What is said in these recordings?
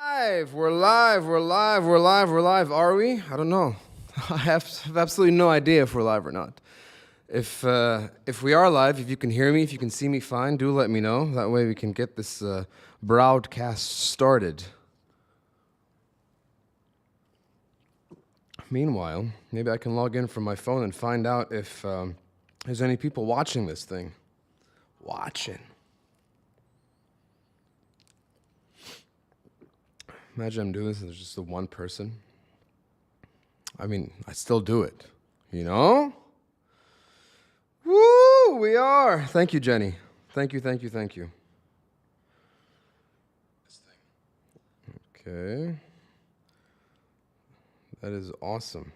We're live. Are we? I don't know. I have absolutely no idea if we're live or not. If we are live, if you can hear me, if you can see me fine, do let me know. That way we can get this broadcast started. Meanwhile, maybe I can log in from my phone and find out if there's any people watching this thing. Imagine I'm doing this and there's just the one person. I mean, I still do it, you know? Woo, we are. Thank you, Jenny. Thank you. Okay. That is awesome.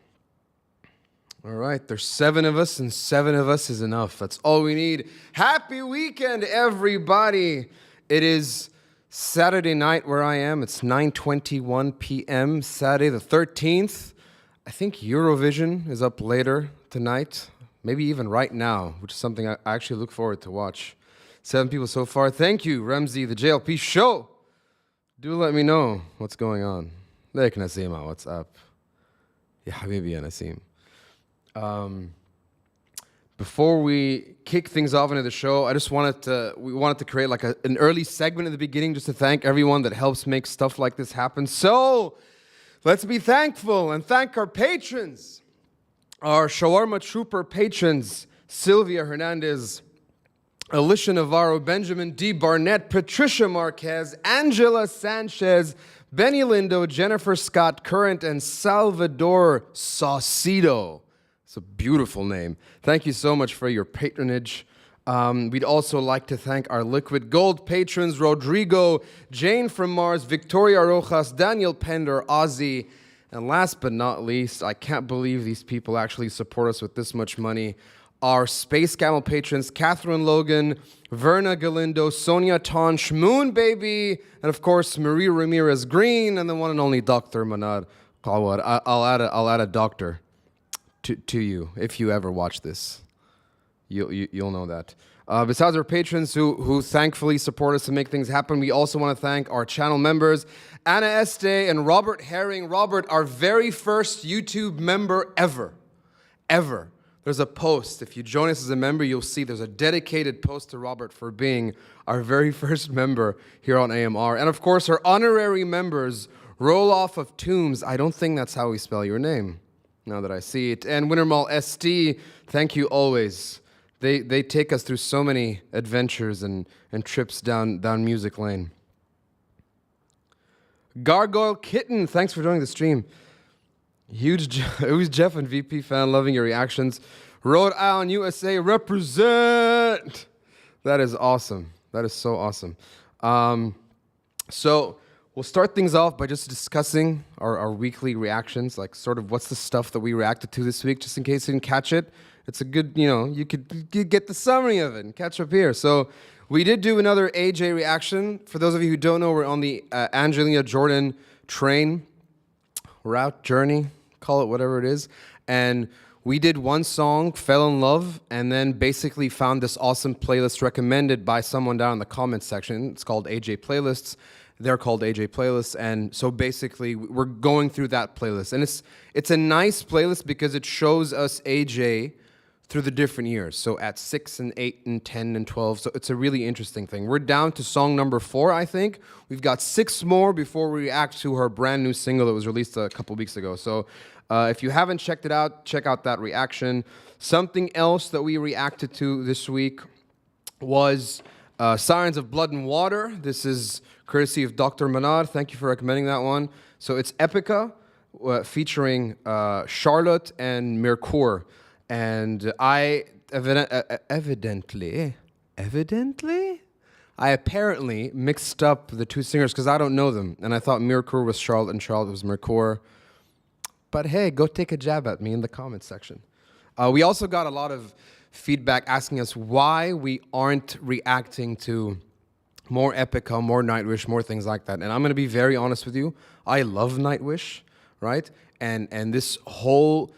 All right, there's 7 of us, and 7 of us is enough. That's all we need. Happy weekend, everybody. It is Saturday night where I am. It's 9:21 p.m., Saturday the 13th. I think Eurovision is up later tonight, maybe even right now, which is something I actually look forward to watch. 7 people so far. Thank you, Ramsey, the JLP show. Do let me know what's going on. Lek Nasima, what's up? Ya Habibi ya Nasim. Before we kick things off into the show, we wanted to create like an early segment in the beginning just to thank everyone that helps make stuff like this happen. So let's be thankful and thank our patrons, our Shawarma Trooper patrons, Sylvia Hernandez, Alicia Navarro, Benjamin D. Barnett, Patricia Marquez, Angela Sanchez, Benny Lindo, Jennifer Scott Current, and Salvador Saucedo. It's a beautiful name. Thank you so much for your patronage. We'd also like to thank our Liquid Gold patrons, Rodrigo, Jane from Mars, Victoria Rojas, Daniel Pender, Ozzy, and last but not least, I can't believe these people actually support us with this much money, our Space Camel patrons, Catherine Logan, Verna Galindo, Sonia Tonch, Moon Baby, and of course, Maria Ramirez Green, and the one and only Dr. Manad Qalwad. I'll add a doctor to you if you ever watch this. You'll know that. Besides our patrons who thankfully support us to make things happen, we also want to thank our channel members, Anna Este and Robert Herring. Robert, our very first YouTube member ever. There's a post. If you join us as a member, you'll see there's a dedicated post to Robert for being our very first member here on AMR. And of course, our honorary members, Roll Off of Tombs. I don't think that's how we spell your name, now that I see it. And Wintermall ST, thank you always. They take us through so many adventures and trips down music lane. Gargoyle Kitten, thanks for joining the stream. Huge Jeff and VP fan, loving your reactions. Rhode Island, USA, represent! That is awesome. That is so awesome. So we'll start things off by just discussing our weekly reactions, like sort of what's the stuff that we reacted to this week, just in case you didn't catch it. It's a good, you could get the summary of it and catch up here. So we did do another AJ reaction. For those of you who don't know, we're on the Angelina Jordan train, route, journey, call it whatever it is. And we did one song, Fell in Love, and then basically found this awesome playlist recommended by someone down in the comments section. It's called AJ Playlists. They're called AJ Playlists. And so basically we're going through that playlist. And it's a nice playlist because it shows us AJ through the different years. So at 6 and 8 and 10 and 12. So it's a really interesting thing. We're down to song number 4, I think. We've got 6 more before we react to her brand new single that was released a couple weeks ago. So if you haven't checked it out, check out that reaction. Something else that we reacted to this week was Sirens of Blood and Water. This is courtesy of Dr. Manad. Thank you for recommending that one. So it's Epica featuring Charlotte and Mercure. And I evidently, I apparently mixed up the two singers because I don't know them. And I thought Mercure was Charlotte and Charlotte was Mercure. But hey, go take a jab at me in the comments section. We also got a lot of feedback asking us why we aren't reacting to more Epica, more Nightwish, more things like that. And I'm going to be very honest with you. I love Nightwish, right? And this whole,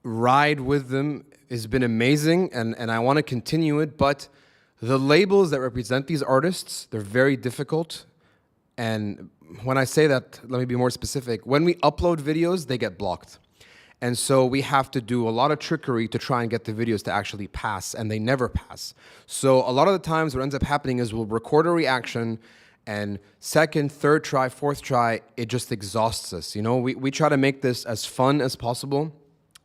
ride with them has been amazing, and I want to continue it, but the labels that represent these artists, they're very difficult, And when I say that, let me be more specific. When we upload videos, they get blocked. And so we have to do a lot of trickery to try and get the videos to actually pass, and they never pass. So a lot of the times what ends up happening is we'll record a reaction, and second, third try, fourth try, it just exhausts us. You know, we try to make this as fun as possible.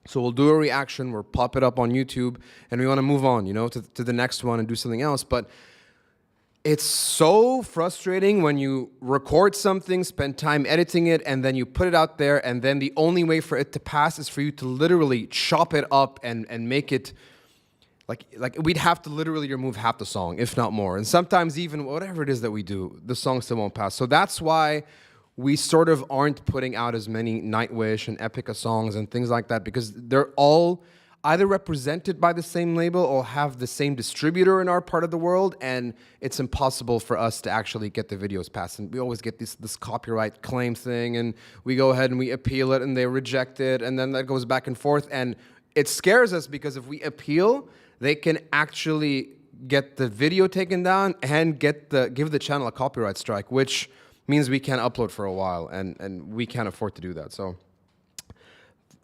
So we'll do a reaction, we'll pop it up on YouTube, and we want to move on, you know, to the next one and do something else. But it's so frustrating when you record something, spend time editing it, and then you put it out there, and then the only way for it to pass is for you to literally chop it up and make it like we'd have to literally remove half the song, if not more. And sometimes even whatever it is that we do, the song still won't pass. So that's why we sort of aren't putting out as many Nightwish and Epica songs and things like that, because they're all either represented by the same label or have the same distributor in our part of the world, and it's impossible for us to actually get the videos passed. And we always get this copyright claim thing, and we go ahead and we appeal it, and they reject it, and then that goes back and forth. And it scares us because if we appeal, they can actually get the video taken down and give the channel a copyright strike, which means we can't upload for a while, and we can't afford to do that. So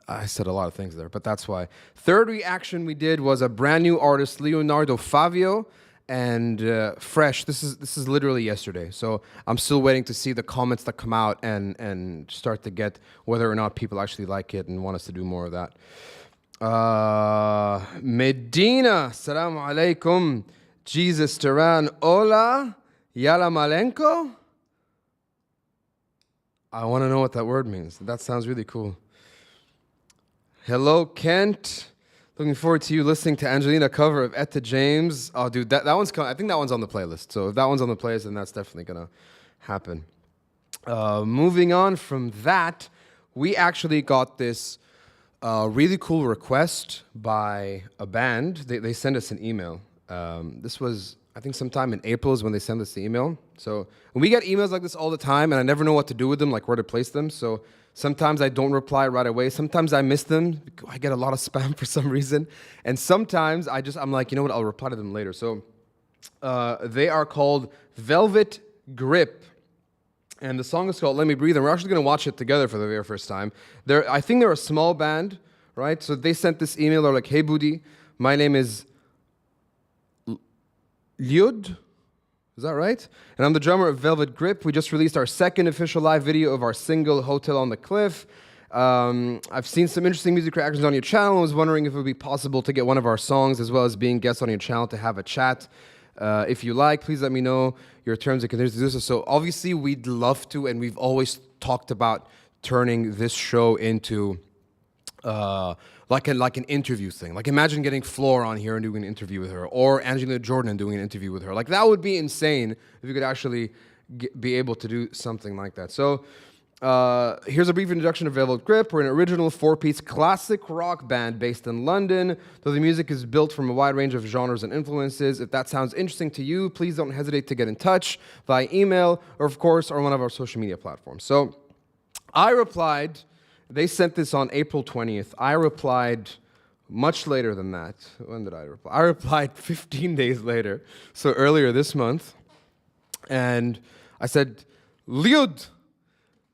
I said a lot of things there, but that's why. Third reaction we did was a brand new artist, Leonardo Favio, and fresh. This is literally yesterday, so I'm still waiting to see the comments that come out and start to get whether or not people actually like it and want us to do more of that. Medina, salam alaikum. Jesus Turan, hola, yala malenko. I want to know what that word means. That sounds really cool. Hello, Kent. Looking forward to you listening to Angelina cover of Etta James. Oh, dude, that one's coming. I think that one's on the playlist. So if that one's on the playlist, then that's definitely going to happen. Moving on from that, we actually got this really cool request by a band. They sent us an email. This was, I think, sometime in April is when they sent us the email. So we get emails like this all the time, and I never know what to do with them, like where to place them. So sometimes I don't reply right away. Sometimes I miss them. I get a lot of spam for some reason. And sometimes I'm like, you know what, I'll reply to them later. So they are called Velvet Grip. And the song is called Let Me Breathe. And we're actually going to watch it together for the very first time. I think they're a small band, right? So they sent this email. They're like, hey, Budi, my name is Lyud. Is that right? And I'm the drummer of Velvet Grip. We just released our second official live video of our single, Hotel on the Cliff. I've seen some interesting music reactions on your channel and was wondering if it would be possible to get one of our songs as well as being guests on your channel to have a chat. If you like, please let me know your terms and conditions to do so. So obviously we'd love to, and we've always talked about turning this show into like an interview thing. Like imagine getting Floor on here and doing an interview with her, or Angelina Jordan and doing an interview with her. Like that would be insane if you could actually be able to do something like that. So here's a brief introduction of Velvet Grip. We're an original 4-piece classic rock band based in London, though the music is built from a wide range of genres and influences. If that sounds interesting to you, please don't hesitate to get in touch via email or, of course, on one of our social media platforms. So I replied. They sent this on April 20th. I replied much later than that. When did I reply? I replied 15 days later, so earlier this month. And I said, Lyud,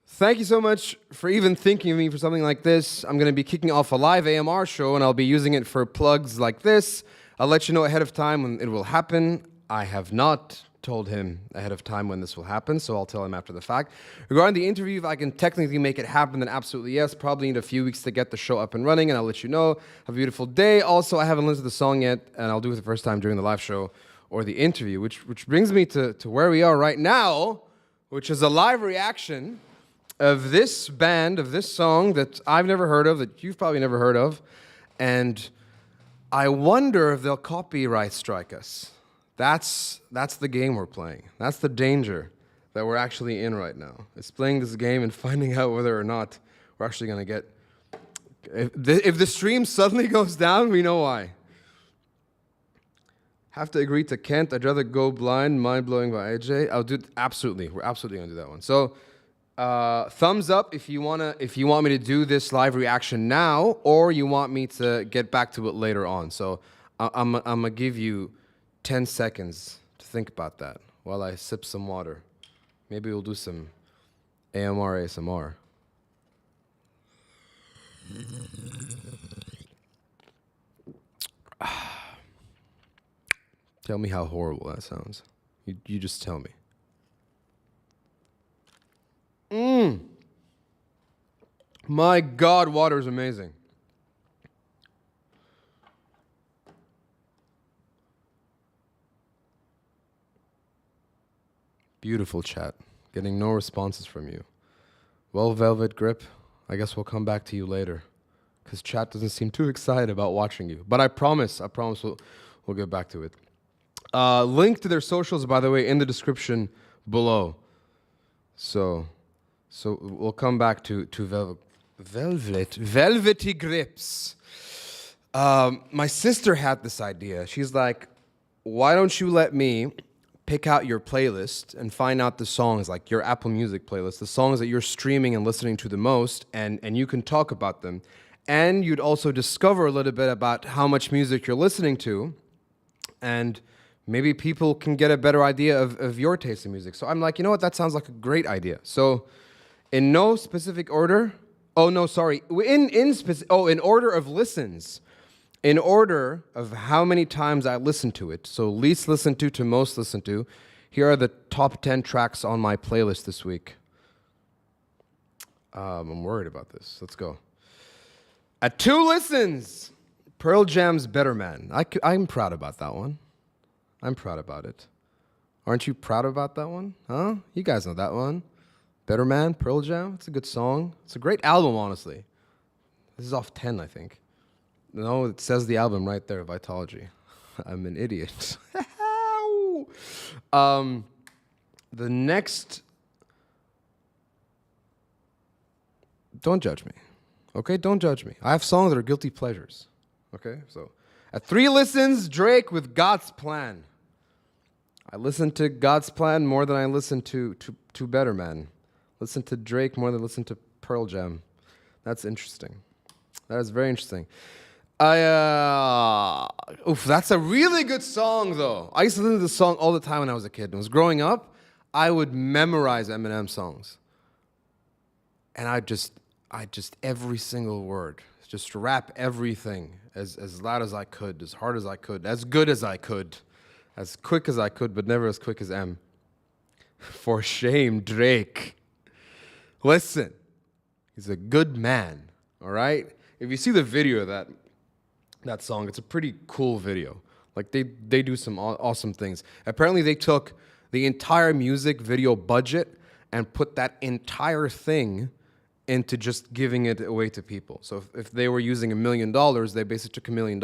thank you so much for even thinking of me for something like this. I'm going to be kicking off a live AMR show, and I'll be using it for plugs like this. I'll let you know ahead of time when it will happen. I have not told him ahead of time when this will happen, so I'll tell him after the fact. Regarding the interview, if I can technically make it happen, then absolutely yes. Probably need a few weeks to get the show up and running, and I'll let you know. Have a beautiful day. Also, I haven't listened to the song yet, and I'll do it the first time during the live show or the interview, which brings me to where we are right now, which is a live reaction of this band, of this song that I've never heard of, that you've probably never heard of, and I wonder if they'll copyright strike us. That's the game we're playing. That's the danger that we're actually in right now. It's playing this game and finding out whether or not we're actually going to get... If the stream suddenly goes down, we know why. Have to agree to Kent. I'd rather go blind. Mind-blowing by AJ. I'll do it. Absolutely. We're absolutely going to do that one. So, thumbs up if you want me to do this live reaction now, or you want me to get back to it later on. So, I'm going to give you 10 seconds to think about that while I sip some water. Maybe we'll do some AMR ASMR. Tell me how horrible that sounds. You just tell me. My God, water is amazing. Beautiful chat. Getting no responses from you. Well, Velvet Grip, I guess we'll come back to you later. Because chat doesn't seem too excited about watching you. But I promise we'll get back to it. Link to their socials, by the way, in the description below. So we'll come back to Velvety Grips. My sister had this idea. She's like, why don't you let me pick out your playlist and find out the songs, like your Apple Music playlist, the songs that you're streaming and listening to the most, and you can talk about them. And you'd also discover a little bit about how much music you're listening to, and maybe people can get a better idea of your taste in music. So I'm like, you know what, that sounds like a great idea. So in no specific order, in order of listens, in order of how many times I listen to it, so least listened to most listened to, here are the top 10 tracks on my playlist this week. I'm worried about this. Let's go. At 2 listens, Pearl Jam's Better Man. I'm proud about that one. I'm proud about it. Aren't you proud about that one? Huh? You guys know that one. Better Man, Pearl Jam. It's a good song. It's a great album, honestly. This is off 10, I think. No, it says the album right there, Vitology. I'm an idiot. The next... Don't judge me. Okay? Don't judge me. I have songs that are guilty pleasures. Okay? So, at 3 listens, Drake with God's Plan. I listen to God's Plan more than I listen to Better Man. Listen to Drake more than listen to Pearl Jam. That's interesting. That is very interesting. That's a really good song, though. I used to listen to this song all the time when I was a kid. When I was growing up, I would memorize Eminem songs. And I just every single word, just rap everything as loud as I could, as hard as I could, as good as I could, as quick as I could, but never as quick as M. For shame, Drake. Listen, he's a good man, all right? If you see the video of that song, it's a pretty cool video. Like, they do some awesome things. Apparently, they took the entire music video budget and put that entire thing into just giving it away to people. So if they were using $1 million, they basically took $1 million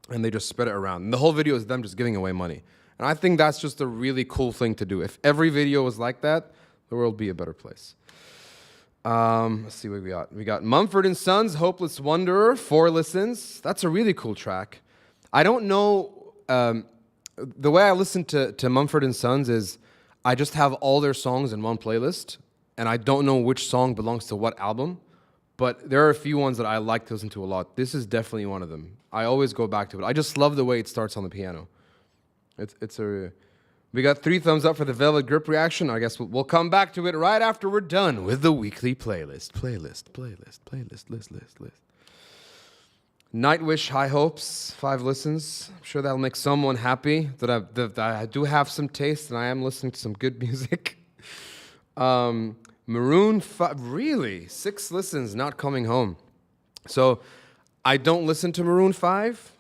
and they just spread it around. And the whole video is them just giving away money. And I think that's just a really cool thing to do. If every video was like that, the world would be a better place. Let's see what we got. We got Mumford & Sons, Hopeless Wanderer, 4 listens. That's a really cool track. I don't know, the way I listen to Mumford & Sons is I just have all their songs in one playlist, and I don't know which song belongs to what album, but there are a few ones that I like to listen to a lot. This is definitely one of them. I always go back to it. I just love the way it starts on the piano. We got 3 thumbs up for the Velvet Grip reaction. I guess we'll come back to it right after we're done with the weekly playlist. Playlist. Nightwish, High Hopes, 5 listens. I'm sure that'll make someone happy that I do have some taste and I am listening to some good music. Maroon 5, really? 6 listens, Not Coming Home. So I don't listen to Maroon 5.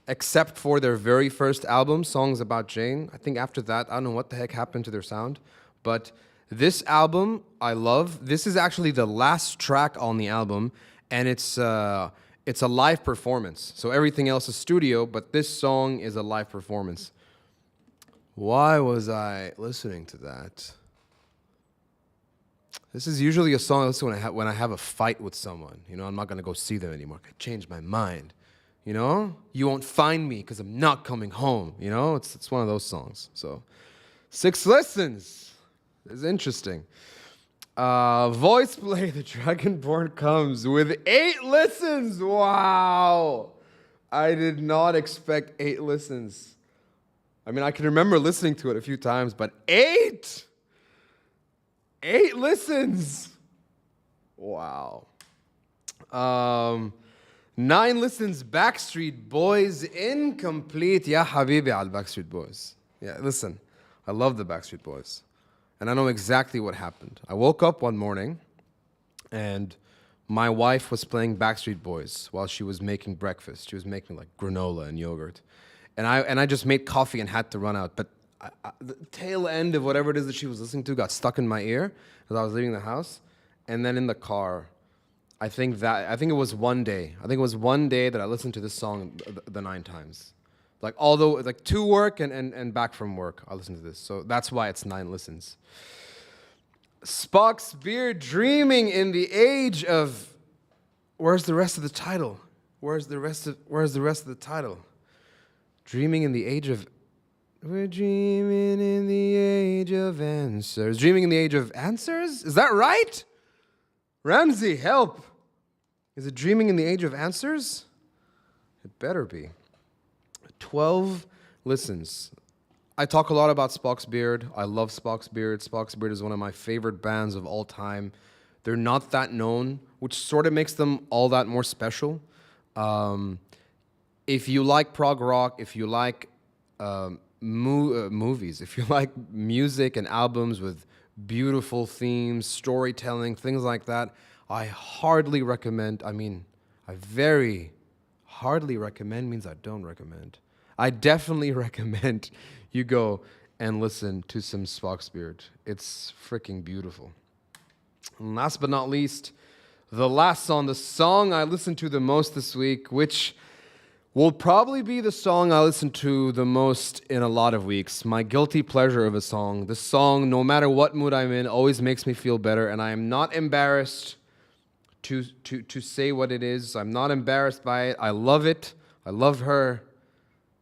Except for their very first album, Songs About Jane. I think after that, I don't know what the heck happened to their sound. But this album, I love. This is actually the last track on the album, and it's a live performance. So everything else is studio, but this song is a live performance. Why was I listening to that? This is usually a song I listen to when I have a fight with someone. You know, I'm not going to go see them anymore. I changed my mind. You know, you won't find me because I'm not coming home. You know, it's one of those songs. So, 6 listens. It's interesting. Voice Play, The Dragonborn Comes with 8 listens. Wow. I did not expect 8 listens. I mean, I can remember listening to it a few times, but 8? 8 listens. Wow. 9 listens, Backstreet Boys, incomplete. Ya habibi al Backstreet Boys. Yeah, listen, I love the Backstreet Boys. And I know exactly what happened. I woke up one morning and my wife was playing Backstreet Boys while she was making breakfast. She was making like granola and yogurt. And I just made coffee and had to run out. But the tail end of whatever it is that she was listening to got stuck in my ear as I was leaving the house. And then in the car, I think it was one day. I think it was one day that I listened to this song the 9 times. Like although like to work and back from work, I listened to this. So that's why it's 9 listens. Spock's Beard, dreaming in the age of. Where's the rest of the title? Where's the rest of the title? Dreaming in the age of. We're dreaming in the age of answers. Dreaming in the age of answers? Is that right? Ramsey, help. Is it dreaming in the age of answers? It better be. 12 listens. I talk a lot about Spock's Beard. I love Spock's Beard. Spock's Beard is one of my favorite bands of all time. They're not that known, which sort of makes them all that more special. If you like prog rock, if you like movies, if you like music and albums with beautiful themes, storytelling, things like that, I hardly recommend. I very hardly recommend means I don't recommend. I definitely recommend you go and listen to some Spock's Beard. It's freaking beautiful. And last but not least, the last song, the song I listened to the most this week, which will probably be the song I listen to the most in a lot of weeks. My guilty pleasure of a song. This song, no matter what mood I'm in, always makes me feel better, and I am not embarrassed to say what it is. I'm not embarrassed by it. I love it. I love her.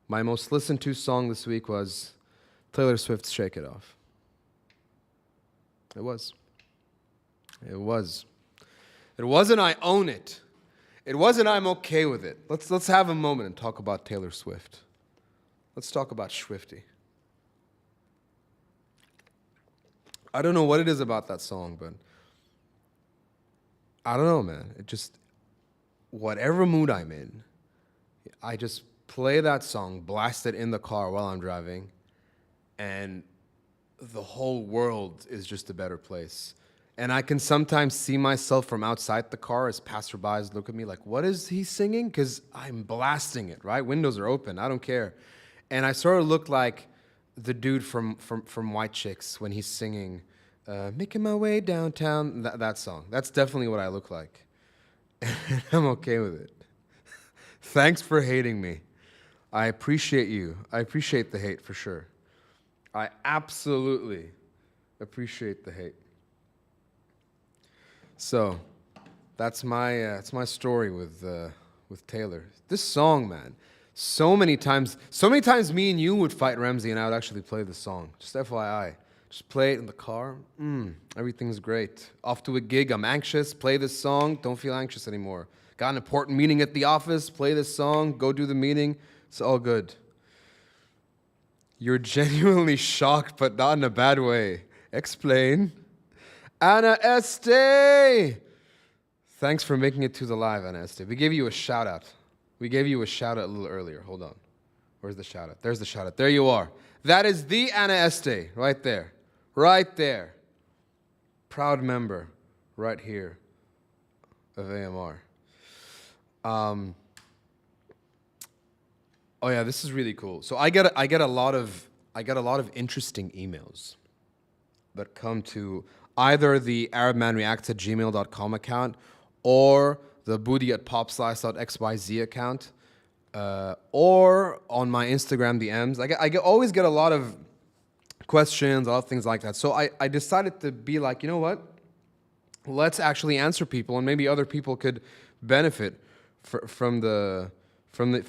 My most listened to song this week was Taylor Swift's Shake It Off. It was. It was. It wasn't I own it. It wasn't I'm okay with it. Let's have a moment and talk about Taylor Swift. Let's talk about Swiftie. I don't know what it is about that song, but I don't know, man. It just, whatever mood I'm in, I just play that song, blast it in the car while I'm driving, and the whole world is just a better place. And I can sometimes see myself from outside the car as passerbys look at me like, what is he singing? Because I'm blasting it, right? Windows are open. I don't care. And I sort of look like the dude from White Chicks when he's singing, Making My Way Downtown, that song. That's definitely what I look like. And I'm okay with it. Thanks for hating me. I appreciate you. I appreciate the hate for sure. I absolutely appreciate the hate. So, that's my story with Taylor. This song, man, so many times me and you would fight Ramsey and I would actually play the song. Just FYI. Just play it in the car. Everything's great. Off to a gig, I'm anxious, play this song, don't feel anxious anymore. Got an important meeting at the office, play this song, go do the meeting. It's all good. You're genuinely shocked, but not in a bad way. Explain. Anna Este! Thanks for making it to the live, Anna Este. We gave you a shout out. We gave you a shout out a little earlier. Hold on. Where's the shout out? There's the shout out. There you are. That is the Anna Este right there. Right there. Proud member right here of AMR. Oh yeah, this is really cool. So I get a lot of interesting emails that come to either the ArabManReacts@gmail.com account or the Booty@popslice.xyz account, or on my Instagram DMs. I always get a lot of questions, a lot of things like that. So I decided to be like, you know what? Let's actually answer people, and maybe other people could benefit from the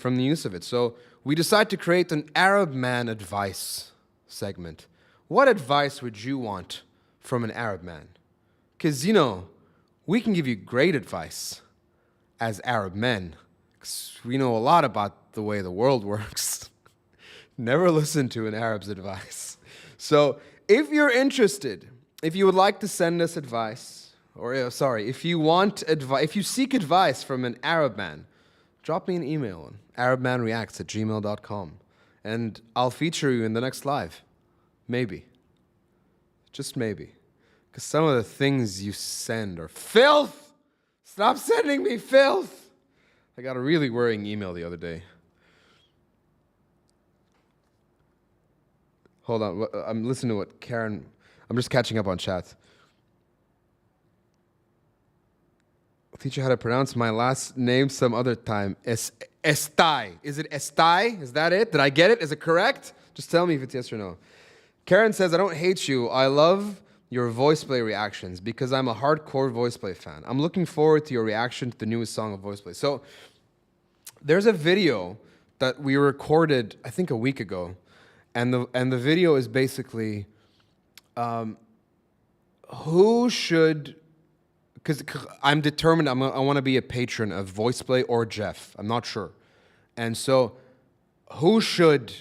use of it. So we decided to create an Arab man advice segment. What advice would you want from an Arab man? Because, we can give you great advice as Arab men. 'Cause we know a lot about the way the world works. Never listen to an Arab's advice. So if you're interested if you would like to send us advice, or if you want advice, if you seek advice from an Arab man, drop me an email on arabmanreacts@gmail.com, and I'll feature you in the next live. Maybe. Just maybe. Because some of the things you send are filth! Stop sending me filth! I got a really worrying email the other day. Hold on, I'm listening to what Karen... I'm just catching up on chat. I'll teach you how to pronounce my last name some other time. Estai. Is it Estai? Is that it? Did I get it? Is it correct? Just tell me if it's yes or no. Karen says, I don't hate you. I love your voice play reactions because I'm a hardcore voice play fan. I'm looking forward to your reaction to the newest song of voice play. So there's a video that we recorded, I think, a week ago. And the video is basically who should, because I'm determined, I want to be a patron of voice play or Jeff. I'm not sure. And so who should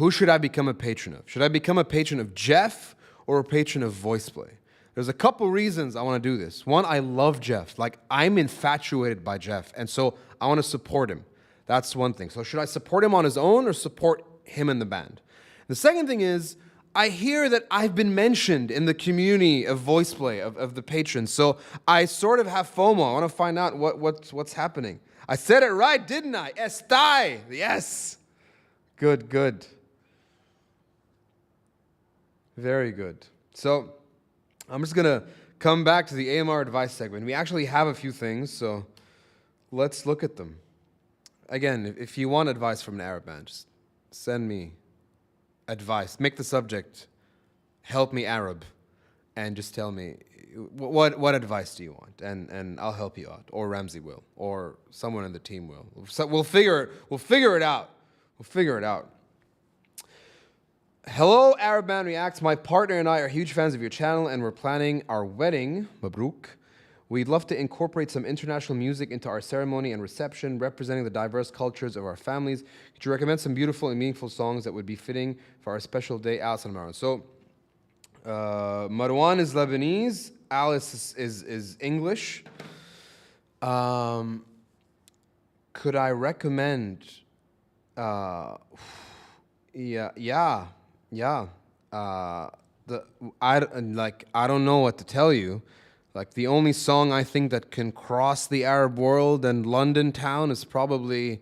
I become a patron of? Should I become a patron of Jeff or a patron of voice play? There's a couple reasons I want to do this. One, I love Jeff. Like, I'm infatuated by Jeff. And so I want to support him. That's one thing. So should I support him on his own or support him in the band? The second thing is, I hear that I've been mentioned in the community of voice play, of the patrons. So I sort of have FOMO. I want to find out what's happening. I said it right, didn't I? Estai. Yes. Good, good. Very good. So I'm just going to come back to the AMR advice segment. We actually have a few things, so let's look at them. Again, if you want advice from an Arab man, just send me advice. Make the subject, help me Arab, and just tell me, what advice do you want? And I'll help you out, or Ramsey will, or someone in the team will. So we'll figure it out. We'll figure it out. Hello, Arab Man Reacts. My partner and I are huge fans of your channel, and we're planning our wedding. Mabruk. We'd love to incorporate some international music into our ceremony and reception, representing the diverse cultures of our families. Could you recommend some beautiful and meaningful songs that would be fitting for our special day, Alice and Marwan? So, Marwan is Lebanese. Alice is English. Could I recommend? Yeah. I don't know what to tell you. Like, the only song I think that can cross the Arab world and London town is probably,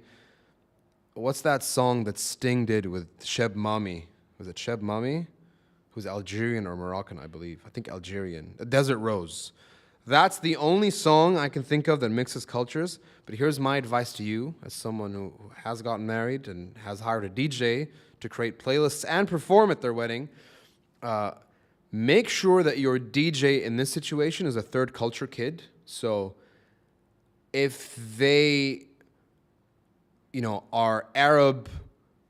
what's that song that Sting did with Sheb Mami? Was it Sheb Mami? Who's Algerian or Moroccan, I believe. I think Algerian. Desert Rose. That's the only song I can think of that mixes cultures. But here's my advice to you, as someone who has gotten married and has hired a DJ to create playlists and perform at their wedding. Make sure that your DJ in this situation is a third culture kid. So if they, are Arab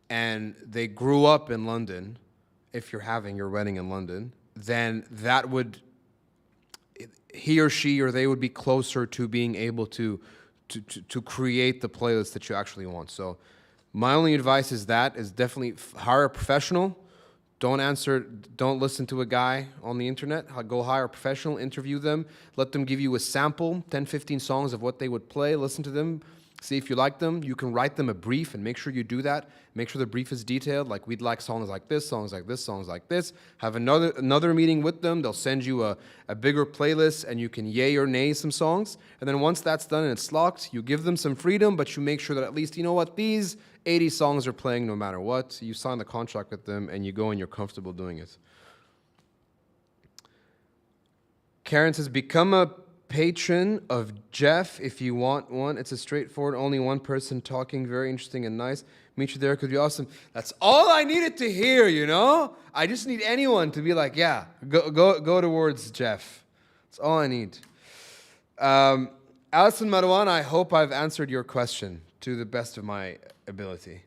and they grew up in London, if you're having your wedding in London, then that would, he or she or they would be closer to being able to create the playlist that you actually want. So my only advice is definitely hire a professional. Don't listen to a guy on the internet. Go hire a professional, interview them, let them give you a sample, 10, 15 songs of what they would play, listen to them, see if you like them. You can write them a brief and make sure you do that. Make sure the brief is detailed, like we'd like songs like this, songs like this, songs like this. Have another meeting with them. They'll send you a bigger playlist and you can yay or nay some songs. And then once that's done and it's locked, you give them some freedom, but you make sure that at least, these 80 songs are playing no matter what. You sign the contract with them and you go and you're comfortable doing it. Karen says, become a patron of Jeff if you want one. It's a straightforward, only one person talking, very interesting and nice. Meet you there, could be awesome. That's all I needed to hear, I just need anyone to be like, yeah, go towards Jeff. That's all I need. Alison Marwan, I hope I've answered your question to the best of my ability.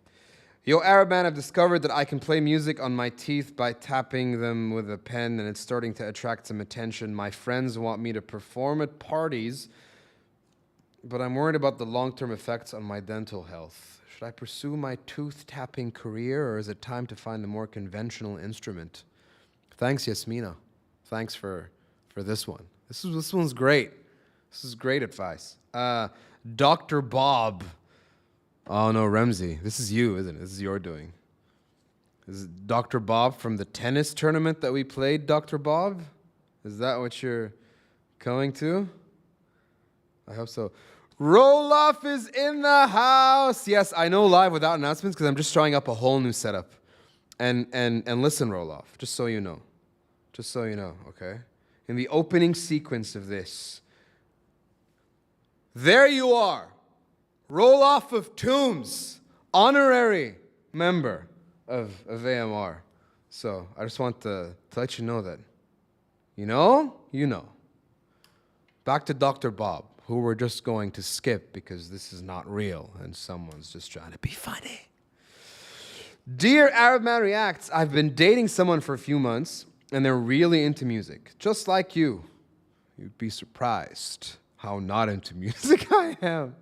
Yo, Arab man, I've discovered that I can play music on my teeth by tapping them with a pen, and it's starting to attract some attention. My friends want me to perform at parties, but I'm worried about the long-term effects on my dental health. Should I pursue my tooth tapping career, or is it time to find a more conventional instrument? Thanks, Yasmina. thanks for this one. This one's great. This is great advice. Dr. Bob. Oh no, Ramsey. This is you, isn't it? This is your doing. Is it Dr. Bob from the tennis tournament that we played, Dr. Bob? Is that what you're going to? I hope so. Roloff is in the house. Yes, I know live without announcements because I'm just trying up a whole new setup. And listen, Roloff, just so you know. Just so you know, okay? In the opening sequence of this, there you are. Roloff of Tombs, honorary member of AMR. So I just want to let you know that. You know? You know. Back to Dr. Bob, who we're just going to skip because this is not real and someone's just trying to be funny. Dear Arab Man Reacts, I've been dating someone for a few months and they're really into music. Just like you. You'd be surprised how not into music I am.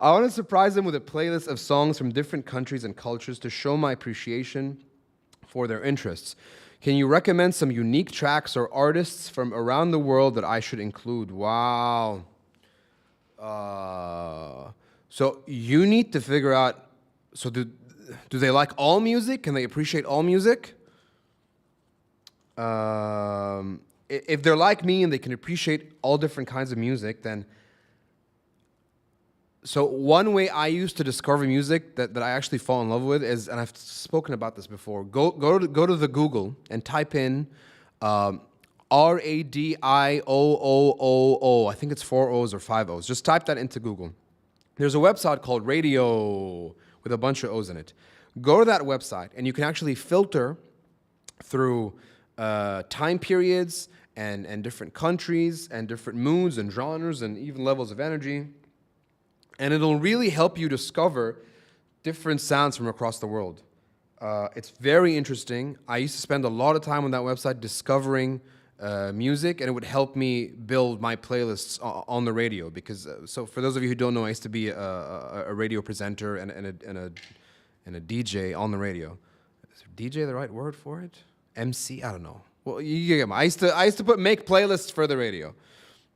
I want to surprise them with a playlist of songs from different countries and cultures to show my appreciation for their interests. Can you recommend some unique tracks or artists from around the world that I should include? Wow. So you need to figure out, so do they like all music? Can they appreciate all music? If they're like me and they can appreciate all different kinds of music, then... So one way I used to discover music that I actually fall in love with is, and I've spoken about this before, go to the Google and type in RADIOOOO. I think it's 4 O's or 5 O's. Just type that into Google. There's a website called Radio with a bunch of O's in it. Go to that website and you can actually filter through time periods and different countries and different moods and genres and even levels of energy. And it'll really help you discover different sounds from across the world. It's very interesting. I used to spend a lot of time on that website discovering music, and it would help me build my playlists on the radio. Because so for those of you who don't know, I used to be a radio presenter and a DJ on the radio. Is DJ the right word for it? MC? I don't know. Well, you get me. I used to make playlists for the radio.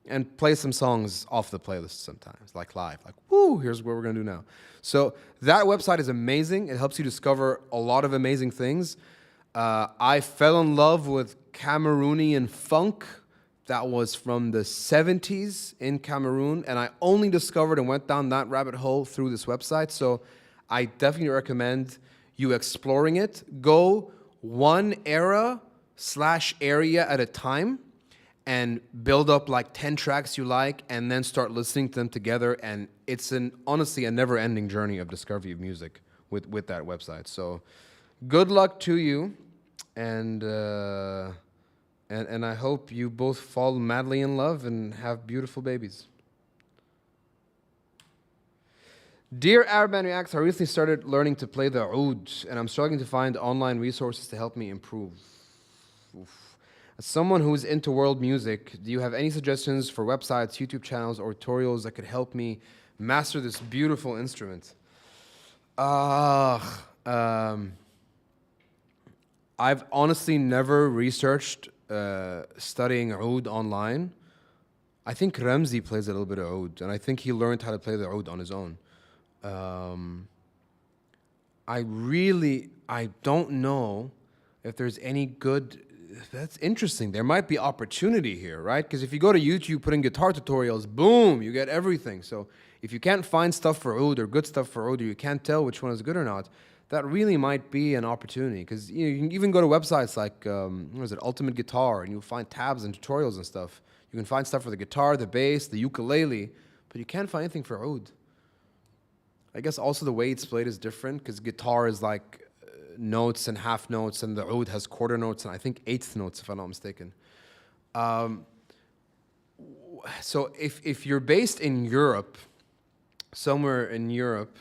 And play some songs off the playlist sometimes, like live. Like, woo, here's what we're going to do now. So that website is amazing. It helps you discover a lot of amazing things. I fell in love with Cameroonian funk. That was from the 70s in Cameroon. And I only discovered and went down that rabbit hole through this website. So I definitely recommend you exploring it. Go one era/area at a time. And build up like 10 tracks you like and then start listening to them together. And it's honestly a never-ending journey of discovery of music with that website. So good luck to you. And I hope you both fall madly in love and have beautiful babies. Dear Arab Man Reacts, I recently started learning to play the oud, and I'm struggling to find online resources to help me improve. Oof. As someone who's into world music, do you have any suggestions for websites, YouTube channels, or tutorials that could help me master this beautiful instrument? I've honestly never researched studying oud online. I think Ramsey plays a little bit of oud, and I think he learned how to play the oud on his own. I don't know if there's any good... That's interesting. There might be opportunity here, right? Because if you go to YouTube, put in guitar tutorials, boom, you get everything. So if you can't find stuff for oud or good stuff for oud, or you can't tell which one is good or not, that really might be an opportunity. Because you can even go to websites like, what is it, Ultimate Guitar, and you'll find tabs and tutorials and stuff. You can find stuff for the guitar, the bass, the ukulele, but you can't find anything for oud. I guess also the way it's played is different, because guitar is like notes and half notes, and the oud has quarter notes and I think eighth notes, if I'm not mistaken. So if you're based in Europe, somewhere in Europe,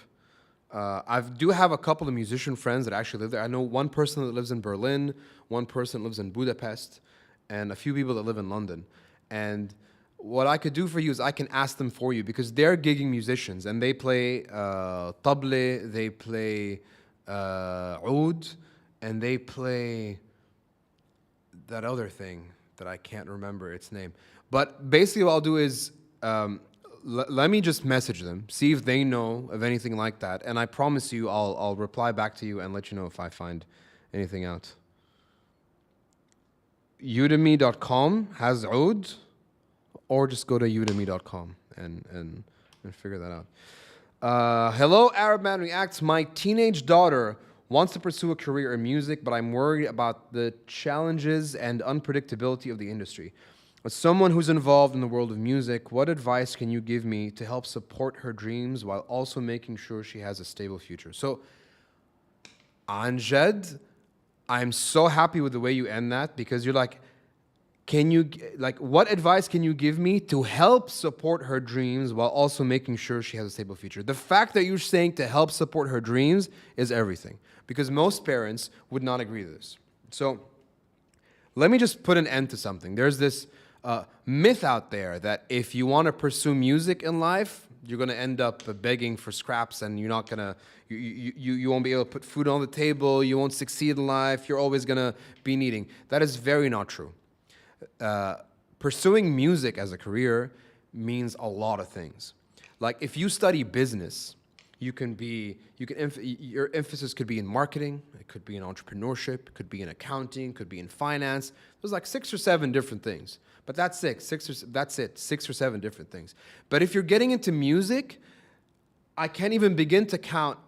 I do have a couple of musician friends that actually live there. I know one person that lives in Berlin, one person lives in Budapest, and a few people that live in London. And what I could do for you is I can ask them for you, because they're gigging musicians and they play table, they play oud, and they play that other thing. that I can't remember its name. But basically what I'll do is let me just message them, see if they know of anything like that. And I promise you I'll reply back to you and let you know if I find anything out. Udemy.com has Oud, or just go to udemy.com and figure that out. Hello, Arab Man Reacts. My teenage daughter wants to pursue a career in music, but I'm worried about the challenges and unpredictability of the industry. As someone who's involved in the world of music, what advice can you give me to help support her dreams while also making sure she has a stable future? So, Anjed, I'm so happy with the way you end that, because you're like, what advice can you give me to help support her dreams while also making sure she has a stable future? The fact that you're saying to help support her dreams is everything, because most parents would not agree to this. So let me just put an end to something. There's this myth out there that if you want to pursue music in life, you're going to end up begging for scraps, and you're not going to, you won't be able to put food on the table, you won't succeed in life, you're always going to be needing. That is very not true. Pursuing music as a career means a lot of things. Like if you study business, your emphasis could be in marketing, it could be in entrepreneurship, it could be in accounting, it could be in finance. There's like 6 or 7 different things. But that's it, 6 or 7 different things. But if you're getting into music, I can't even begin to count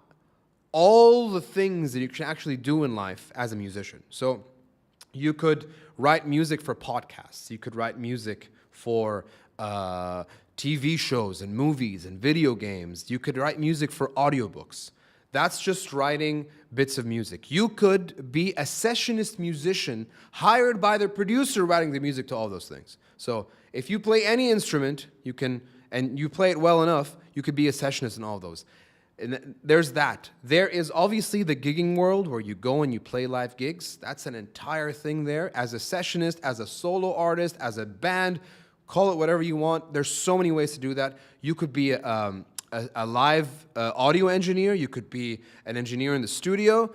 all the things that you can actually do in life as a musician. So you could write music for podcasts. You could write music for TV shows and movies and video games. You could write music for audiobooks. That's just writing bits of music. You could be a sessionist musician hired by the producer writing the music to all those things. So if you play any instrument, you can, and you play it well enough, you could be a sessionist in all of those. And there's that. There is obviously the gigging world where you go and you play live gigs. That's an entire thing there. As a sessionist, as a solo artist, as a band, call it whatever you want. There's so many ways to do that. You could be a live audio engineer. You could be an engineer in the studio.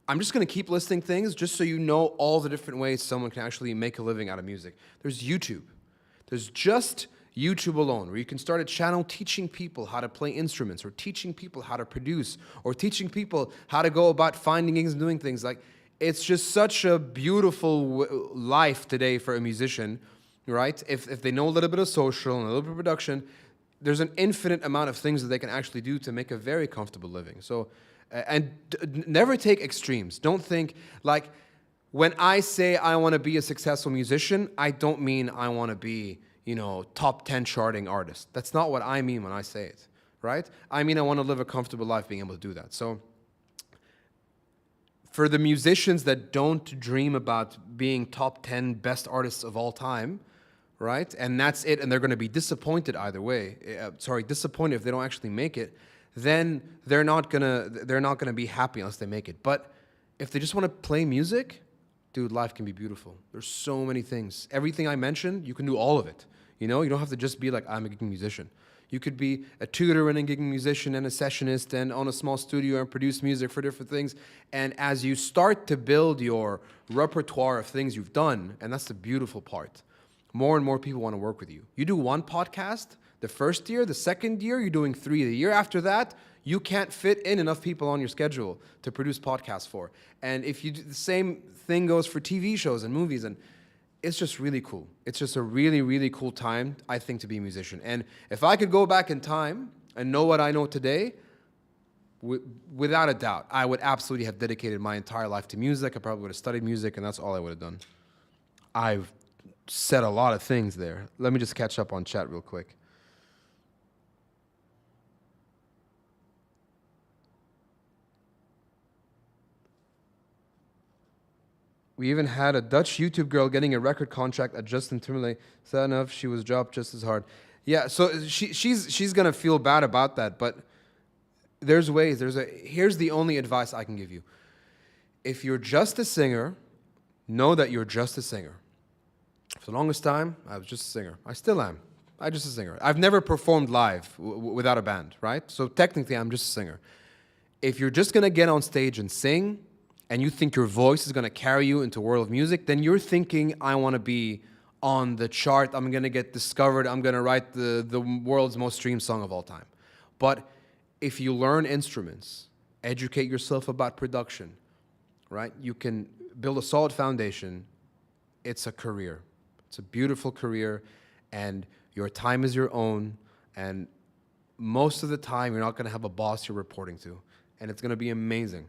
I'm just going to keep listing things just so you know all the different ways someone can actually make a living out of music. There's YouTube. There's just YouTube alone, where you can start a channel teaching people how to play instruments, or teaching people how to produce, or teaching people how to go about finding gigs and doing things. Like, it's just such a beautiful life today for a musician, right? If they know a little bit of social and a little bit of production, there's an infinite amount of things that they can actually do to make a very comfortable living. So, never take extremes. Don't think, like, when I say I want to be a successful musician, I don't mean I want to be, top 10 charting artist. That's not what I mean when I say it, right? I mean I want to live a comfortable life being able to do that. So for the musicians that don't dream about being top 10 best artists of all time, right? And that's it, and they're going to be disappointed either way. Disappointed if they don't actually make it, then they're not gonna be happy unless they make it. But if they just want to play music, dude, life can be beautiful. There's so many things. Everything I mentioned, you can do all of it. You don't have to just be like, I'm a gigging musician. You could be a tutor and a gigging musician and a sessionist and own a small studio and produce music for different things. And as you start to build your repertoire of things you've done, and that's the beautiful part, more and more people want to work with you. You do one podcast the first year, the second year, you're doing 3. The year after that, you can't fit in enough people on your schedule to produce podcasts for. And if you do, the same thing goes for TV shows and movies, and it's just really cool. It's just a really, really cool time, I think, to be a musician. And if I could go back in time and know what I know today, without a doubt, I would absolutely have dedicated my entire life to music. I probably would have studied music, and that's all I would have done. I've said a lot of things there. Let me just catch up on chat real quick. We even had a Dutch YouTube girl getting a record contract at Justin Timberlake. Sad enough, she was dropped just as hard. Yeah, so she's gonna feel bad about that, but there's ways. Here's the only advice I can give you. If you're just a singer, know that you're just a singer. For the longest time, I was just a singer. I still am. I'm just a singer. I've never performed live without a band, right? So technically, I'm just a singer. If you're just gonna get on stage and sing, and you think your voice is going to carry you into world of music, then you're thinking, I want to be on the chart, I'm going to get discovered, I'm going to write the world's most streamed song of all time. But if you learn instruments, educate yourself about production, right? You can build a solid foundation. It's a career. It's a beautiful career, and your time is your own, and most of the time you're not going to have a boss you're reporting to, and it's going to be amazing.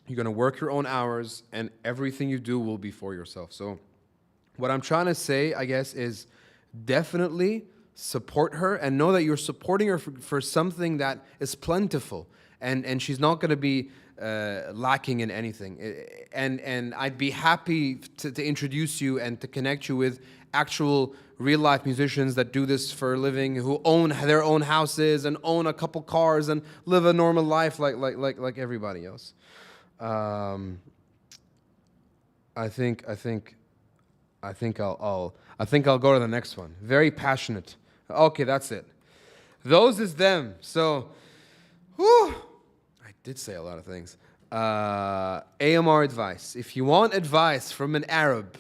You're going to work your own hours, and everything you do will be for yourself. So what I'm trying to say, I guess, is definitely support her and know that you're supporting her for something that is plentiful, and she's not going to be lacking in anything. And I'd be happy to introduce you and to connect you with actual real-life musicians that do this for a living, who own their own houses and own a couple cars and live a normal life like everybody else. I think I'll go to the next one. Very passionate. Okay, that's it. Those is them. So, whew, I did say a lot of things. AMR advice. If you want advice from an Arab,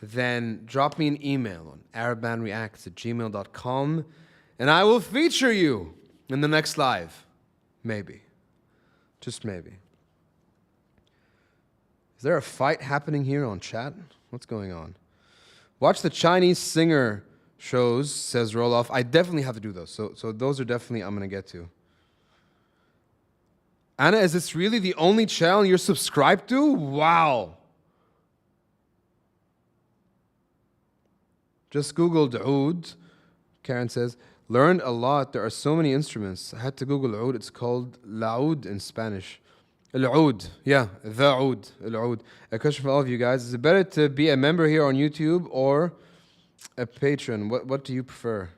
then drop me an email on arabmanreacts@gmail.com, and I will feature you in the next live. Maybe. Just maybe. Is there a fight happening here on chat? What's going on? Watch the Chinese singer shows, says Roloff. I definitely have to do those. So those are definitely I'm going to get to. Anna, is this really the only channel you're subscribed to? Wow. Just Googled oud. Karen says, learned a lot. There are so many instruments. I had to Google oud. It's called laoud in Spanish. Al-oud. Yeah, the oud. Al-oud. A question for all of you guys. Is it better to be a member here on YouTube or a patron? What do you prefer?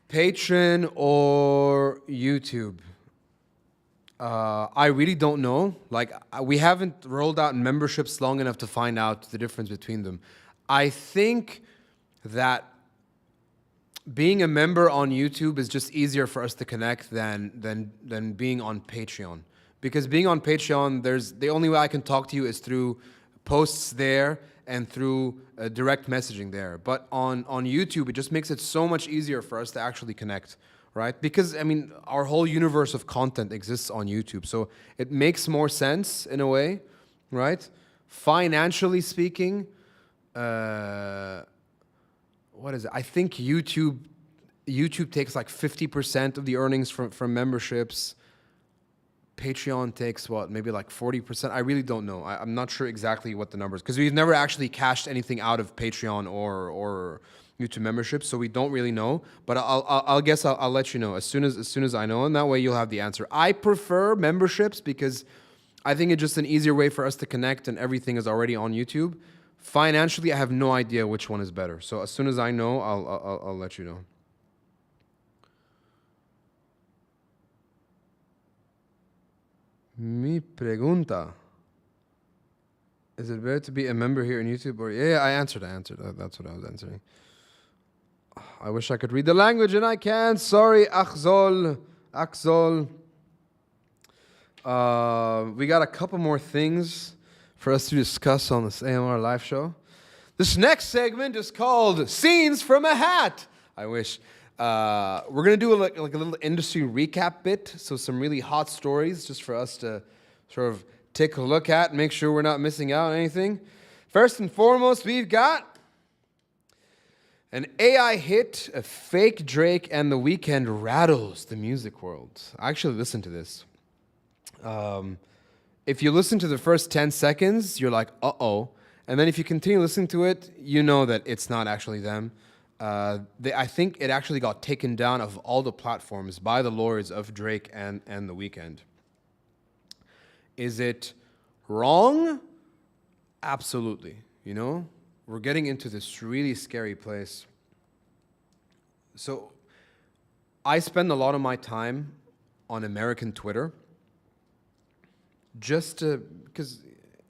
Patron or YouTube? I really don't know. Like, we haven't rolled out memberships long enough to find out the difference between them. I think that being a member on YouTube is just easier for us to connect than being on Patreon. Because being on Patreon, the only way I can talk to you is through posts there and through direct messaging there. But on YouTube, it just makes it so much easier for us to actually connect, right? Because, I mean, our whole universe of content exists on YouTube. So it makes more sense in a way, right? Financially speaking, what is it? I think YouTube takes like 50% of the earnings from memberships. Patreon takes what, maybe like 40%. I really don't know. I'm not sure exactly what the numbers, because we've never actually cashed anything out of Patreon or YouTube memberships, so we don't really know. But I'll guess I'll let you know as soon as I know, and that way you'll have the answer. I prefer memberships because I think it's just an easier way for us to connect, and everything is already on YouTube. Financially, I have no idea which one is better. So as soon as I know, I'll let you know. Mi pregunta. Is it better to be a member here on YouTube or... Yeah, I answered. That's what I was answering. I wish I could read the language and I can't. Sorry, Axol. We got a couple more things for us to discuss on this AMR live show. This next segment is called Scenes from a Hat. I wish. We're going to do like a little industry recap bit. So some really hot stories just for us to sort of take a look at, make sure we're not missing out on anything. First and foremost, we've got an AI hit, a fake Drake and The Weeknd rattles the music world. I actually listened to this. If you listen to the first 10 seconds, you're like, uh-oh. And then if you continue listening to it, you know that it's not actually them. I think it actually got taken down of all the platforms by the lawyers of Drake and The Weeknd. Is it wrong? Absolutely. You know, we're getting into this really scary place. So I spend a lot of my time on American Twitter because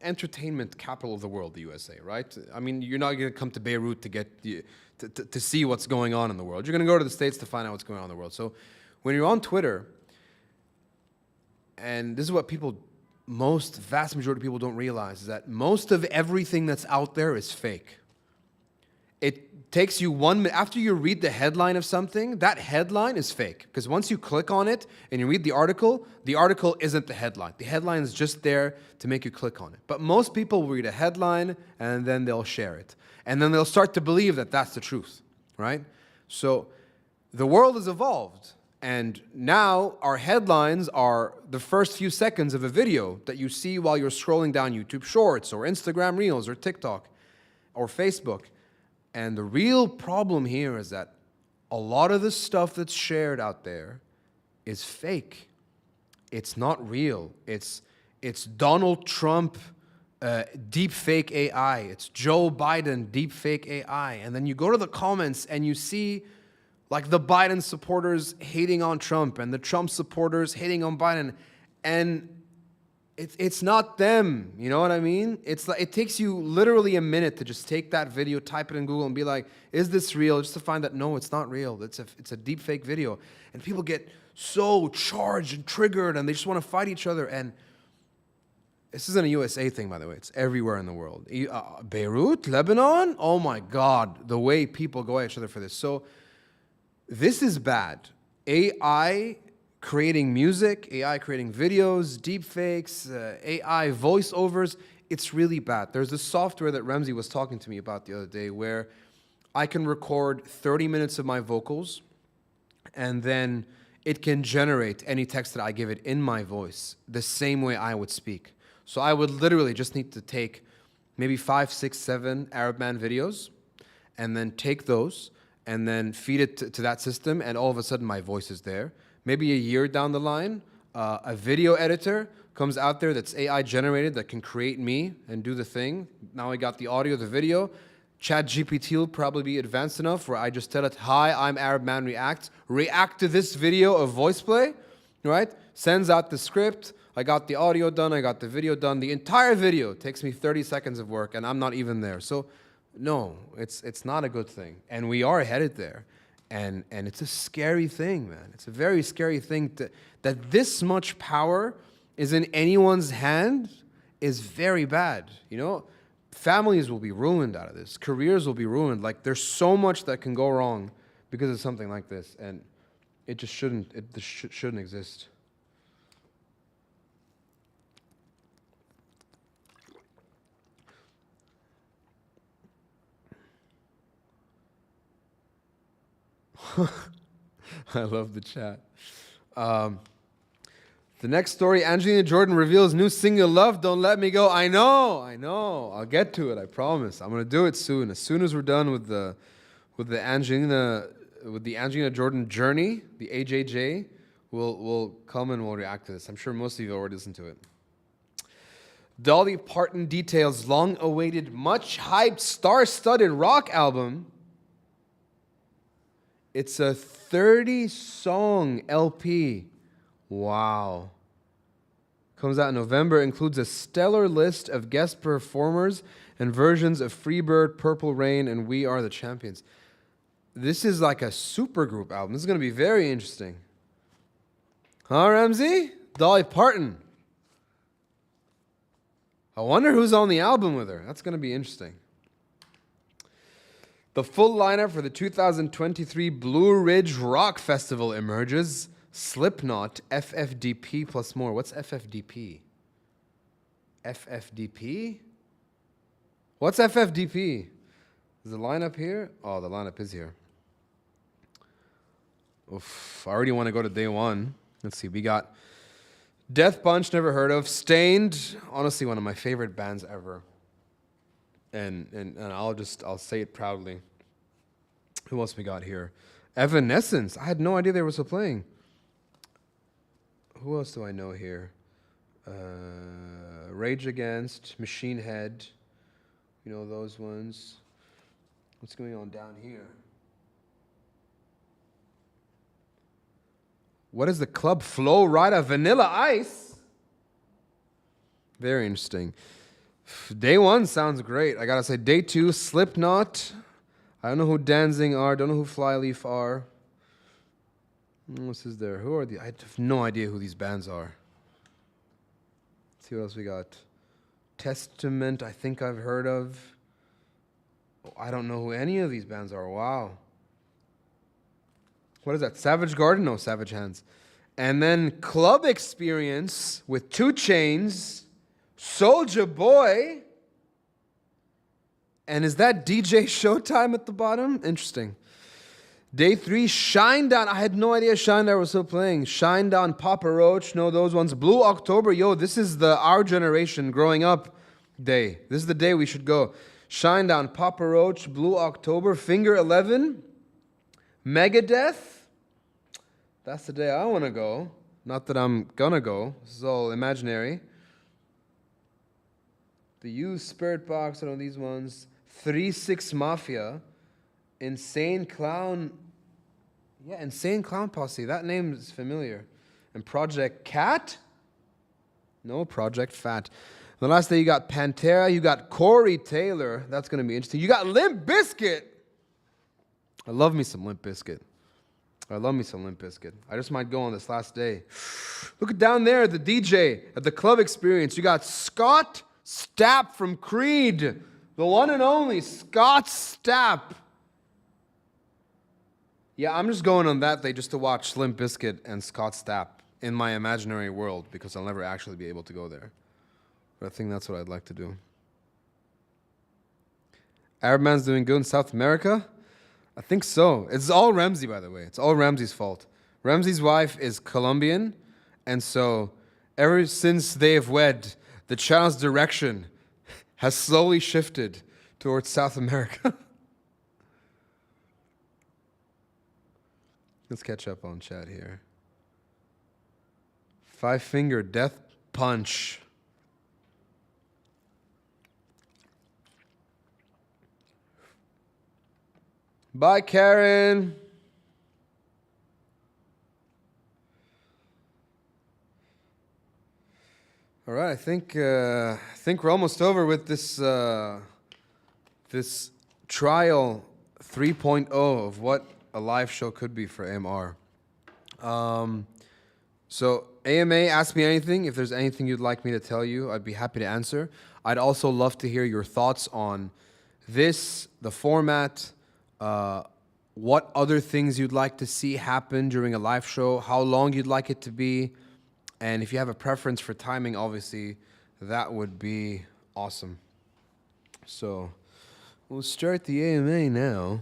entertainment capital of the world, the USA, right? I mean, you're not going to come to Beirut to get to see what's going on in the world. You're going to go to the States to find out what's going on in the world. So when you're on Twitter, and this is what people vast majority of people don't realize is that most of everything that's out there is fake. It takes you 1 minute, after you read the headline of something, that headline is fake. Because once you click on it and you read the article isn't the headline. The headline is just there to make you click on it. But most people will read a headline and then they'll share it. And then they'll start to believe that that's the truth, right? So the world has evolved. And now our headlines are the first few seconds of a video that you see while you're scrolling down YouTube Shorts or Instagram Reels or TikTok or Facebook. And the real problem here is that a lot of the stuff that's shared out there is fake. It's not real. It's Donald Trump deep fake AI. It's Joe Biden deep fake AI. And then you go to the comments and you see like the Biden supporters hating on Trump and the Trump supporters hating on Biden. And it's not them, you know what I mean? It's like, it takes you literally a minute to just take that video, type it in Google and be like, is this real? Just to find that, no, it's not real. It's a deep fake video. And people get so charged and triggered and they just want to fight each other. And this isn't a USA thing, by the way. It's everywhere in the world. Beirut, Lebanon, oh my God, the way people go at each other for this. So this is bad. AI creating music, AI creating videos, deepfakes, AI voiceovers, it's really bad. There's this software that Ramsey was talking to me about the other day where I can record 30 minutes of my vocals and then it can generate any text that I give it in my voice the same way I would speak. So I would literally just need to take maybe 5, 6, 7 Arab man videos and then take those and then feed it to that system and all of a sudden my voice is there. Maybe a year down the line, a video editor comes out there that's AI generated that can create me and do the thing. Now I got the audio, the video. ChatGPT will probably be advanced enough where I just tell it, hi, I'm Arab Man React. React to this video of voice play, right? Sends out the script. I got the audio done. I got the video done. The entire video takes me 30 seconds of work and I'm not even there. So no, it's not a good thing. And we are headed there. And it's a scary thing, man. It's a very scary thing that this much power is in anyone's hand is very bad. You know, families will be ruined out of this. Careers will be ruined. Like there's so much that can go wrong because of something like this, and it just shouldn't. This shouldn't exist. I love the chat. The next story, Angelina Jordan reveals new single, Love Don't Let Me Go. I know. I'll get to it, I promise. I'm going to do it soon. As soon as we're done with the Angelina Jordan journey, the AJJ, we'll come and we'll react to this. I'm sure most of you already listened to it. Dolly Parton details long-awaited, much-hyped, star-studded rock album. It's a 30-song LP. Wow. Comes out in November. Includes a stellar list of guest performers and versions of Freebird, Purple Rain, and We Are the Champions. This is like a supergroup album. This is going to be very interesting. Huh, Ramsey? Dolly Parton. I wonder who's on the album with her. That's going to be interesting. The full lineup for the 2023 Blue Ridge Rock Festival emerges. Slipknot, FFDP plus more. What's FFDP? FFDP? What's FFDP? Is the lineup here? Oh, the lineup is here. Oof, I already want to go to day one. Let's see, we got Death Punch, never heard of. Stained, honestly one of my favorite bands ever. And I'll say it proudly. Who else we got here? Evanescence. I had no idea they were still playing. Who else do I know here? Rage Against, Machine Head. You know those ones. What's going on down here? What is the Club Flow Rida? Vanilla Ice? Very interesting. Day one sounds great. I gotta say, day two, Slipknot. I don't know who Danzig are. Don't know who Flyleaf are. What else is there? Who are the? I have no idea who these bands are. see what else we got. Testament, I think I've heard of. Oh, I don't know who any of these bands are. Wow. What is that? Savage Garden? No, Savage Hands. And then Club Experience with 2 Chainz, Soulja Boy. And is that DJ Showtime at the bottom? Interesting. Day 3, Shinedown. I had no idea Shinedown was still playing. Shinedown, Papa Roach. No, those ones. Blue October. Yo, this is our generation growing up day. This is the day we should go. Shinedown, Papa Roach, Blue October, Finger 11, Megadeth. That's the day I want to go. Not that I'm gonna go. This is all imaginary. The Used, Spirit Box, I know these ones. 3-6 Mafia. Insane Clown. Yeah, Insane Clown Posse. That name is familiar. And Project Cat? No, Project Fat. The last day you got Pantera. You got Corey Taylor. That's going to be interesting. You got Limp Bizkit. I love me some Limp Bizkit. I just might go on this last day. Look at down there, the DJ at the Club Experience. You got Scott Stapp from Creed. The one and only Scott Stapp. Yeah, I'm just going on that day just to watch Limp Bizkit and Scott Stapp in my imaginary world because I'll never actually be able to go there. But I think that's what I'd like to do. Arab Man's doing good in South America? I think so. It's all Ramsey, by the way. It's all Ramsey's fault. Ramsey's wife is Colombian, and so ever since they have wed, the channel's direction has slowly shifted towards South America. Let's catch up on chat here. 5 Finger Death Punch. Bye, Karen. All right, I think we're almost over with this this trial 3.0 of what a live show could be for AMR. So AMA, ask me anything. If there's anything you'd like me to tell you, I'd be happy to answer. I'd also love to hear your thoughts on this, the format, what other things you'd like to see happen during a live show, how long you'd like it to be, and if you have a preference for timing, obviously, that would be awesome. So we'll start the AMA now.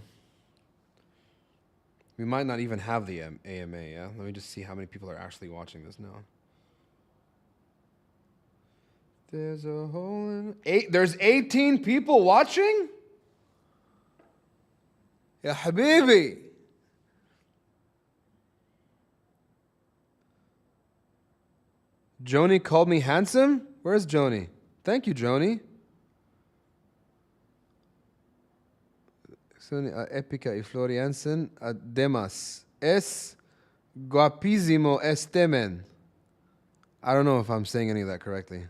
We might not even have the AMA, yeah? Let me just see how many people are actually watching this now. There's a hole in... There's 18 people watching? Ya habibi. Joni called me handsome? Where's Joni? Thank you, Joni. Épica y Floriansen, además, es guapísimo este men. I don't know if I'm saying any of that correctly.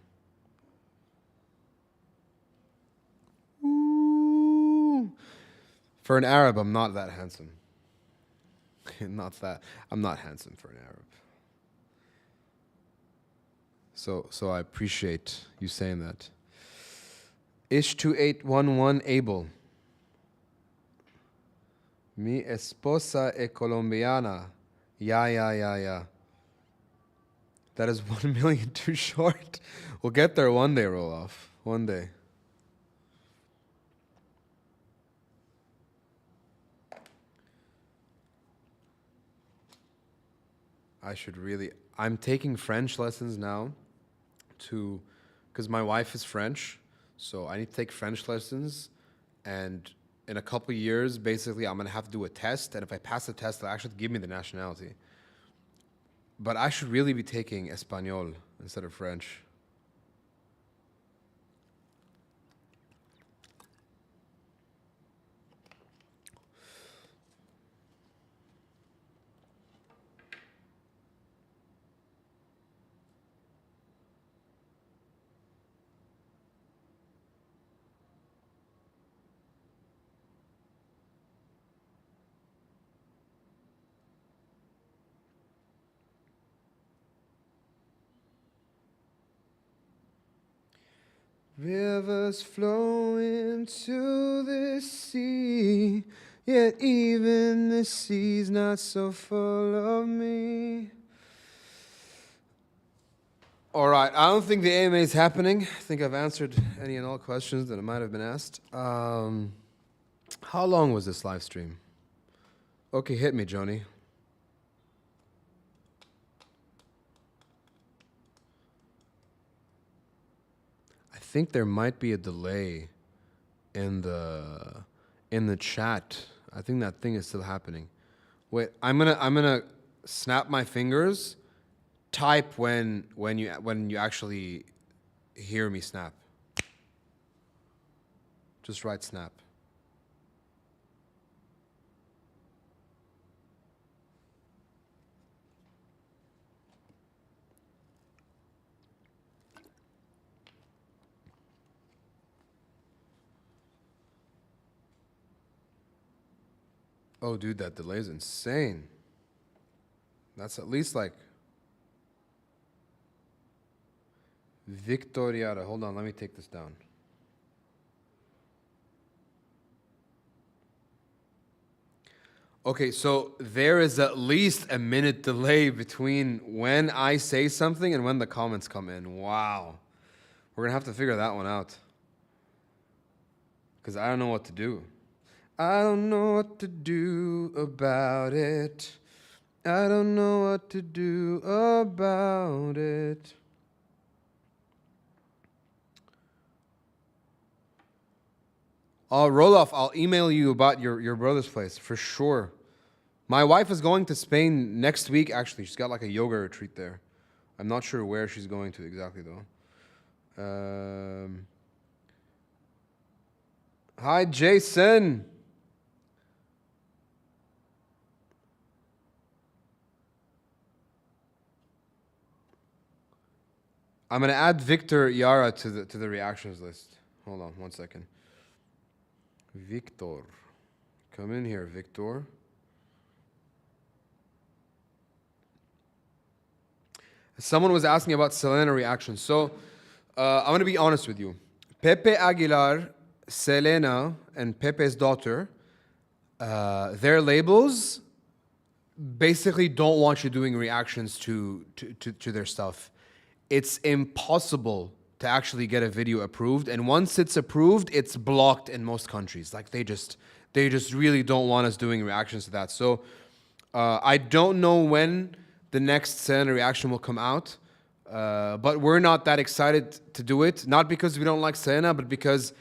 Ooh. For an Arab, I'm not that handsome. Not that. I'm not handsome for an Arab. So I appreciate you saying that. Ish2811 Abel. Mi esposa es colombiana. Yeah. That is 1 million too short. We'll get there one day, Roloff. One day. I'm taking French lessons now because my wife is French. So I need to take French lessons, and in a couple years, basically, I'm going to have to do a test, and if I pass the test, they'll actually give me the nationality. But I should really be taking Espanol instead of French. Rivers flow into the sea, yet even the sea's not so full of me. All right, I don't think the AMA is happening. I think I've answered any and all questions that might have been asked. How long was this live stream? Okay, hit me, Joni. I think there might be a delay in the chat. I think that thing is still happening. Wait, I'm gonna snap my fingers. Type when you actually hear me snap. Just write snap. Oh, dude, that delay is insane. That's at least like Victoriata. Hold on, let me take this down. Okay, so there is at least a minute delay between when I say something and when the comments come in. Wow. We're gonna have to figure that one out. Because I don't know what to do. I don't know what to do about it. I don't know what to do about it. Roloff, I'll email you about your brother's place for sure. My wife is going to Spain next week, actually. She's got like a yoga retreat there. I'm not sure where she's going to exactly, though. Hi, Jason. I'm going to add Victor Yara to the reactions list. Hold on 1 second. Victor. Come in here, Victor. Someone was asking about Selena reactions. So, I'm going to be honest with you. Pepe Aguilar, Selena, and Pepe's daughter, their labels basically don't want you doing reactions to their stuff. It's impossible to actually get a video approved, and once it's approved, it's blocked in most countries. Like they just really don't want us doing reactions to that. So I don't know when the next Selena reaction will come out, but we're not that excited to do it. Not because we don't like Selena, but because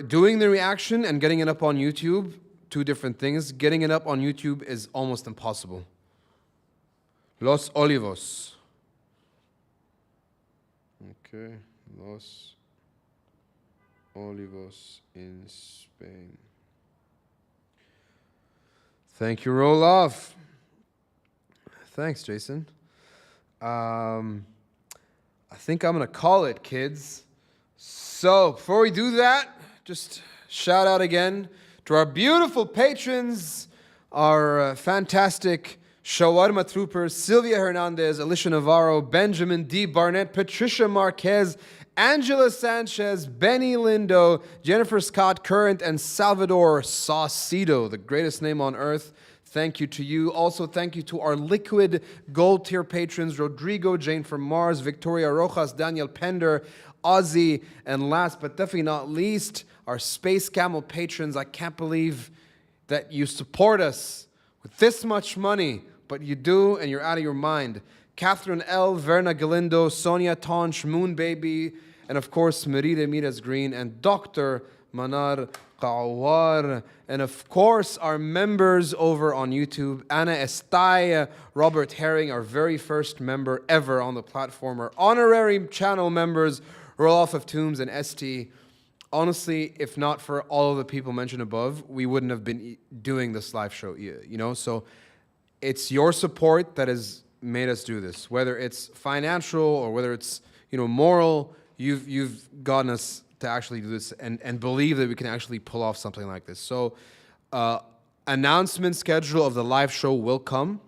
doing the reaction and getting it up on YouTube, two different things. Getting it up on YouTube is almost impossible. Los Olivos. Okay, Los Olivos in Spain. Thank you, Roloff. Thanks, Jason. I think I'm gonna call it, kids. So before we do that, just shout out again to our beautiful patrons, our fantastic Shawarma Troopers, Sylvia Hernandez, Alicia Navarro, Benjamin D. Barnett, Patricia Marquez, Angela Sanchez, Benny Lindo, Jennifer Scott Current, and Salvador Saucedo, the greatest name on earth. Thank you to you. Also, thank you to our liquid gold tier patrons, Rodrigo, Jane from Mars, Victoria Rojas, Daniel Pender, Ozzy, and last but definitely not least, our Space Camel patrons. I can't believe that you support us with this much money, but you do, and you're out of your mind. Catherine L., Verna Galindo, Sonia Tonch, Moon Baby, and of course, Merida Miras Green, and Dr. Manar Kawar, and of course, our members over on YouTube, Anna Estaya, Robert Herring, our very first member ever on the platform, our honorary channel members, Roloff of Tombs and ST. Honestly, if not for all of the people mentioned above, we wouldn't have been doing this live show, you know? So it's your support that has made us do this, whether it's financial or whether it's, you know, moral. You've gotten us to actually do this and believe that we can actually pull off something like this. So announcement schedule of the live show will come.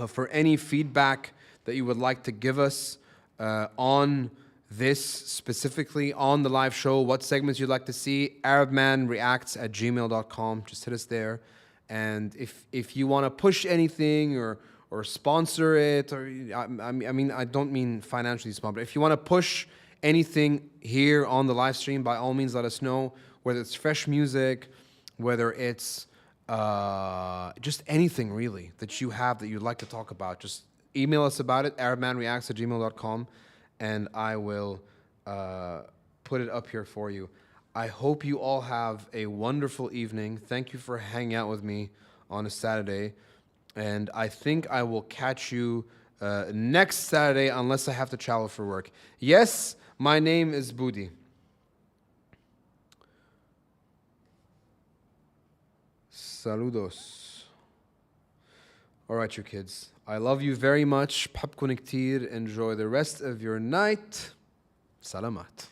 For any feedback that you would like to give us on this specifically on the live show, what segments you'd like to see, arabmanreacts@gmail.com. Just hit us there. And if you want to push anything or sponsor it, or I mean, I don't mean financially sponsor, but if you want to push anything here on the live stream, by all means, let us know. Whether it's fresh music, whether it's just anything really that you have that you'd like to talk about, just email us about it, arabmanreacts@gmail.com, and I will put it up here for you. I hope you all have a wonderful evening. Thank you for hanging out with me on a Saturday. And I think I will catch you next Saturday unless I have to travel for work. Yes, my name is Budi. Saludos. All right, you kids. I love you very much. بحبكن كتير. Enjoy the rest of your night. Salamat.